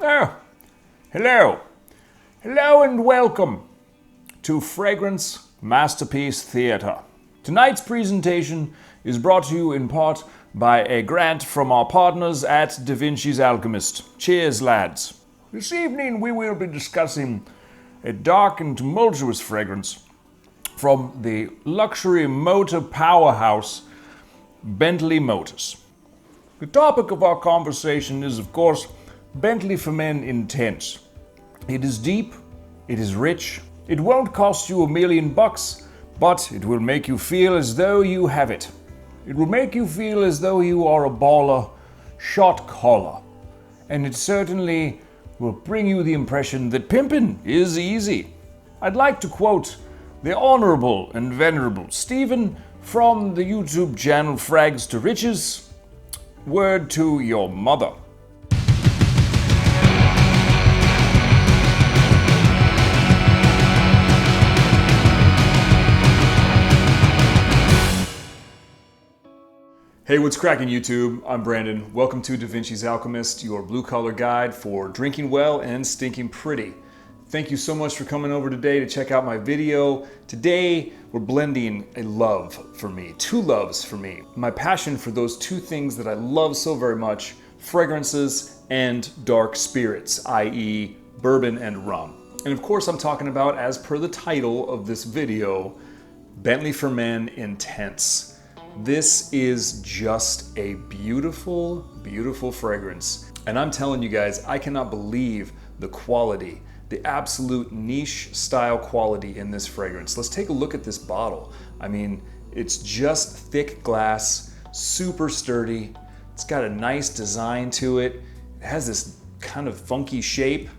Oh, hello. Hello and welcome to Fragrance Masterpiece Theater. Tonight's presentation is brought to you in part by a grant from our partners at DaVinci's Alchemyst. Cheers, lads. This evening we will be discussing a dark and tumultuous fragrance from the luxury motor powerhouse Bentley Motors. The topic of our conversation is, of course, Bentley for Men Intense. It is deep, it is rich, it won't cost you $1 million, but it will make you feel as though you have it. It will make you feel as though you are a baller, shot caller. And it certainly will bring you the impression that pimpin' is easy. I'd like to quote the Honorable and Venerable Stephen from the YouTube channel Frags to Riches. Word to your mother. Hey, what's cracking YouTube? I'm Brandon. Welcome to DaVinci's Alchemyst, your blue-collar guide for drinking well and stinking pretty. Thank you so much for coming over today to check out my video. Today, we're blending a love for me, two loves for me. My passion for those two things that I love so very much, fragrances and dark spirits, i.e. bourbon and rum. And of course, I'm talking about, as per the title of this video, Bentley for Men Intense. This is just a beautiful, beautiful fragrance. And I'm telling you guys, I cannot believe the quality, the absolute niche style quality in this fragrance. Let's take a look at this bottle. I mean, it's just thick glass, super sturdy. It's got a nice design to it. It has this kind of funky shape,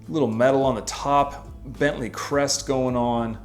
little metal on the top, Bentley crest going on.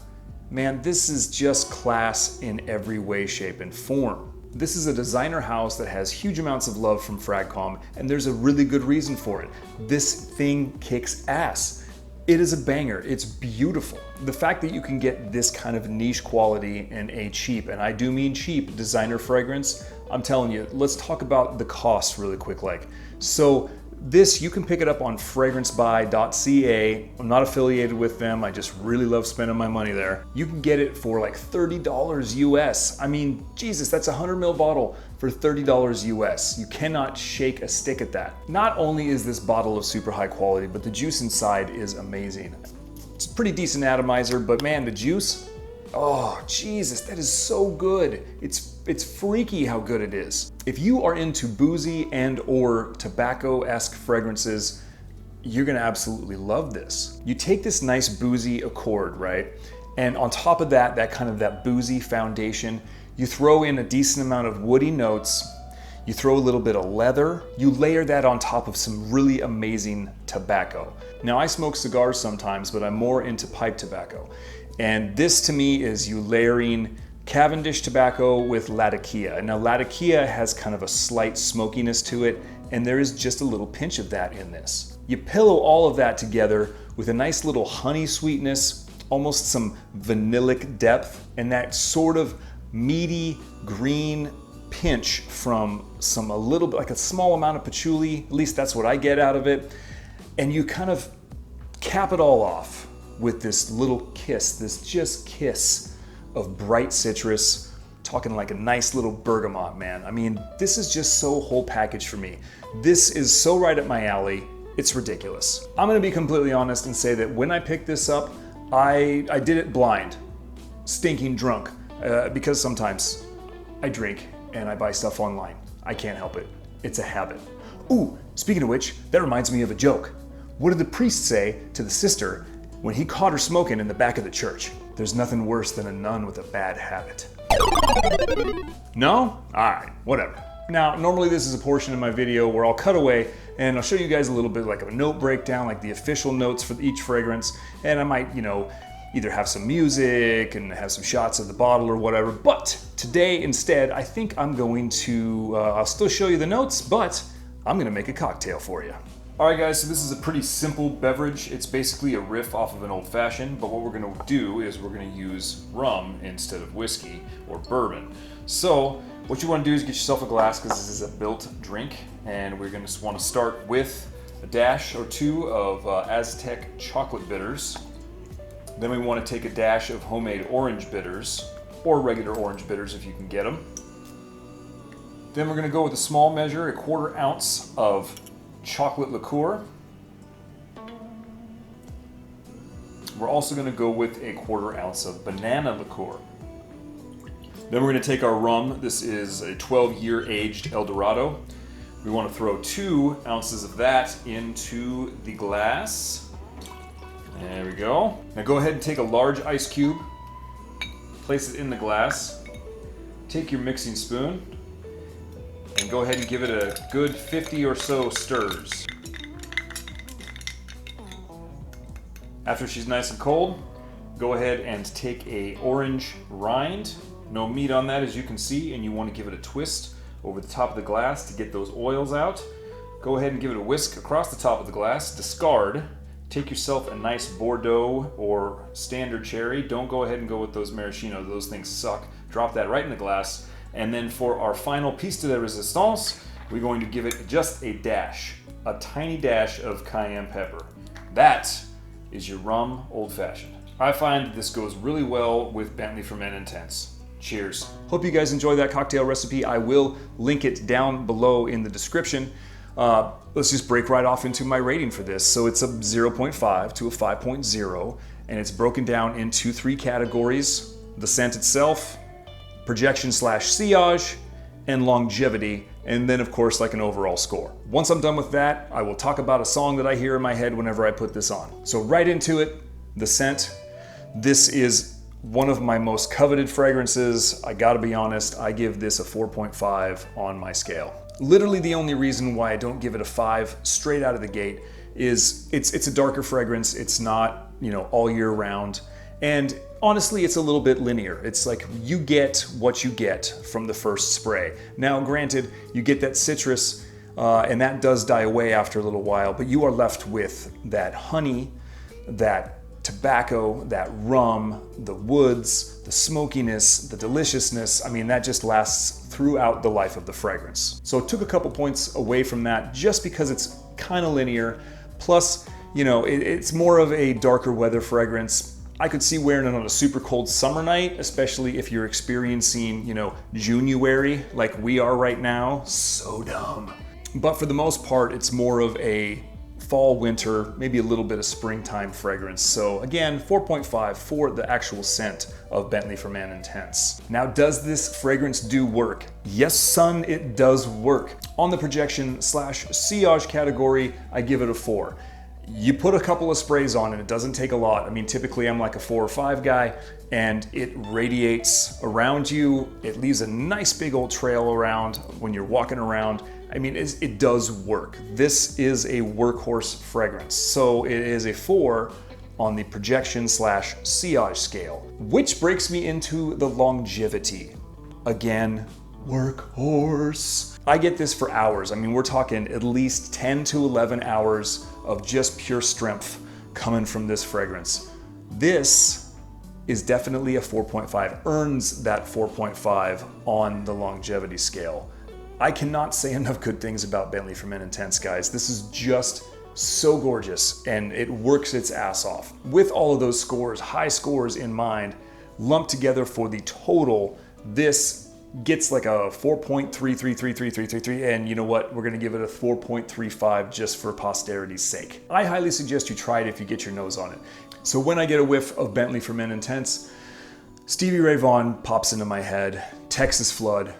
Man, this is just class in every way, shape, and form. This is a designer house that has huge amounts of love from Fragcom, and there's a really good reason for it. This thing kicks ass. It is a banger. It's beautiful. The fact that you can get this kind of niche quality in a cheap, and I do mean cheap, designer fragrance, I'm telling you, let's talk about the cost really quick. So this, you can pick it up on fragrancebuy.ca. I'm not affiliated with them. I just really love spending my money there. You can get it for like $30 US. I mean, Jesus, that's a 100 ml bottle for $30 US. You cannot shake a stick at that. Not only is this bottle of super high quality, but the juice inside is amazing. It's a pretty decent atomizer, but man, the juice, oh, Jesus, that is so good. It's freaky how good it is. If you are into boozy and or tobacco-esque fragrances, you're gonna absolutely love this. You take this nice boozy accord, right? And on top of that, that boozy foundation, you throw in a decent amount of woody notes, you throw a little bit of leather, you layer that on top of some really amazing tobacco. Now, I smoke cigars sometimes, but I'm more into pipe tobacco. And this to me is you layering Cavendish tobacco with Latakia. Now Latakia has kind of a slight smokiness to it, and there is just a little pinch of that in this. You pillow all of that together with a nice little honey sweetness, almost some vanillic depth, and that sort of meaty green pinch from a little bit, like a small amount of patchouli, at least that's what I get out of it. And you kind of cap it all off with this little kiss, this just kiss of bright citrus, talking like a nice little bergamot, man. I mean, this is just so whole package for me. This is so right up my alley, it's ridiculous. I'm gonna be completely honest and say that when I picked this up, I did it blind, stinking drunk, because sometimes I drink and I buy stuff online. I can't help it, it's a habit. Ooh, speaking of which, that reminds me of a joke. What did the priest say to the sister when he caught her smoking in the back of the church? There's nothing worse than a nun with a bad habit. No? Alright, whatever. Now, normally this is a portion of my video where I'll cut away and I'll show you guys a little bit like of a note breakdown, like the official notes for each fragrance, and I might, either have some music and have some shots of the bottle or whatever, but today instead, I think I'm going to, I'll still show you the notes, but I'm gonna make a cocktail for you. Alright guys, so this is a pretty simple beverage. It's basically a riff off of an old fashioned, but what we're gonna do is we're gonna use rum instead of whiskey or bourbon. So what you wanna do is get yourself a glass, because this is a built drink, and we're gonna wanna start with a dash or two of Aztec chocolate bitters. Then we want to take a dash of homemade orange bitters, or regular orange bitters if you can get them. Then we're going to go with a small measure, 1/4 ounce of chocolate liqueur. We're also going to go with 1/4 ounce of banana liqueur. Then we're going to take our rum. This is a 12-year aged El Dorado. We want to throw 2 ounces of that into the glass. There we go. Now go ahead and take a large ice cube, place it in the glass, take your mixing spoon, and go ahead and give it a good 50 or so stirs. After she's nice and cold, go ahead and take a orange rind. No meat on that, as you can see, and you want to give it a twist over the top of the glass to get those oils out. Go ahead and give it a whisk across the top of the glass, discard. Take yourself a nice Bordeaux or standard cherry. Don't go ahead and go with those maraschino, those things suck. Drop that right in the glass. And then for our final piece de resistance, we're going to give it just a dash, a tiny dash of cayenne pepper. That is your rum old fashioned. I find this goes really well with Bentley for Men Intense. Cheers. Hope you guys enjoy that cocktail recipe. I will link it down below in the description. Let's just break right off into my rating for this. So it's a 0.5 to a 5.0, and it's broken down into 3 categories: the scent itself, projection/sillage, and longevity, and then of course like an overall score. Once I'm done with that, I will talk about a song that I hear in my head whenever I put this on. So right into it, the scent. This is one of my most coveted fragrances. I gotta be honest, I give this a 4.5 on my scale. Literally the only reason why I don't give it a 5 straight out of the gate is it's a darker fragrance. It's not, all year round. And honestly, it's a little bit linear. It's like you get what you get from the first spray. Now, granted, you get that citrus and that does die away after a little while, but you are left with that honey, that tobacco, that rum, the woods, the smokiness, the deliciousness. I mean, that just lasts throughout the life of the fragrance. So it took a couple points away from that just because it's kind of linear. Plus, it's more of a darker weather fragrance. I could see wearing it on a super cold summer night, especially if you're experiencing, January like we are right now. So dumb. But for the most part, it's more of a fall, winter, maybe a little bit of springtime fragrance. So again, 4.5 for the actual scent of Bentley for Men Intense. Now, does this fragrance do work? Yes, son, it does work. On the projection/sillage category, I give it a 4. You put a couple of sprays on and it doesn't take a lot. I mean, typically I'm like a 4 or 5 guy, and it radiates around you. It leaves a nice big old trail around when you're walking around. I mean, it does work. This is a workhorse fragrance. So it is a 4 on the projection/sillage scale, which breaks me into the longevity. Again, workhorse. I get this for hours. I mean, we're talking at least 10 to 11 hours of just pure strength coming from this fragrance. This is definitely a 4.5, earns that 4.5 on the longevity scale. I cannot say enough good things about Bentley for Men Intense, guys. This is just so gorgeous, and it works its ass off. With all of those scores, high scores in mind, lumped together for the total, this gets like a 4.3333333, and you know what? We're gonna give it a 4.35 just for posterity's sake. I highly suggest you try it if you get your nose on it. So when I get a whiff of Bentley for Men Intense, Stevie Ray Vaughan pops into my head, Texas Flood.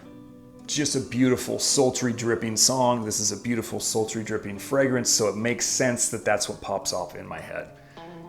Just a beautiful, sultry, dripping song. This is a beautiful, sultry, dripping fragrance, so it makes sense that that's what pops off in my head.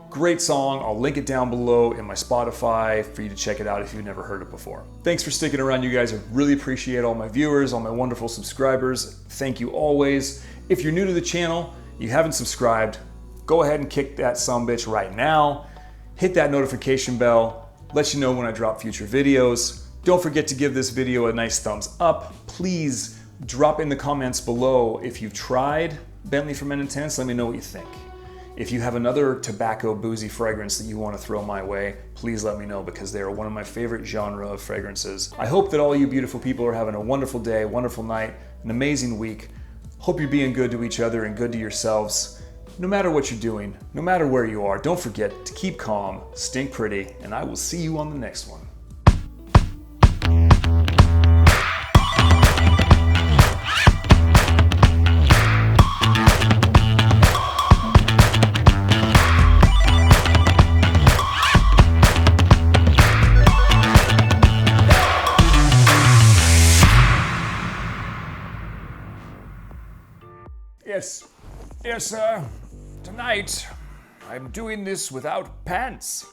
Great song. I'll link it down below in my Spotify for you to check it out if you've never heard it before. Thanks for sticking around, you guys. I really appreciate all my viewers, all my wonderful subscribers. Thank you always. If you're new to the channel, you haven't subscribed, go ahead and kick that sumbitch right now. Hit that notification bell, let you know when I drop future videos. Don't forget to give this video a nice thumbs up. Please drop in the comments below if you've tried Bentley for Men Intense. Let me know what you think. If you have another tobacco boozy fragrance that you want to throw my way, please let me know, because they are one of my favorite genre of fragrances. I hope that all you beautiful people are having a wonderful day, wonderful night, an amazing week. Hope you're being good to each other and good to yourselves. No matter what you're doing, no matter where you are, don't forget to keep calm, stink pretty, and I will see you on the next one. Yes, tonight I'm doing this without pants.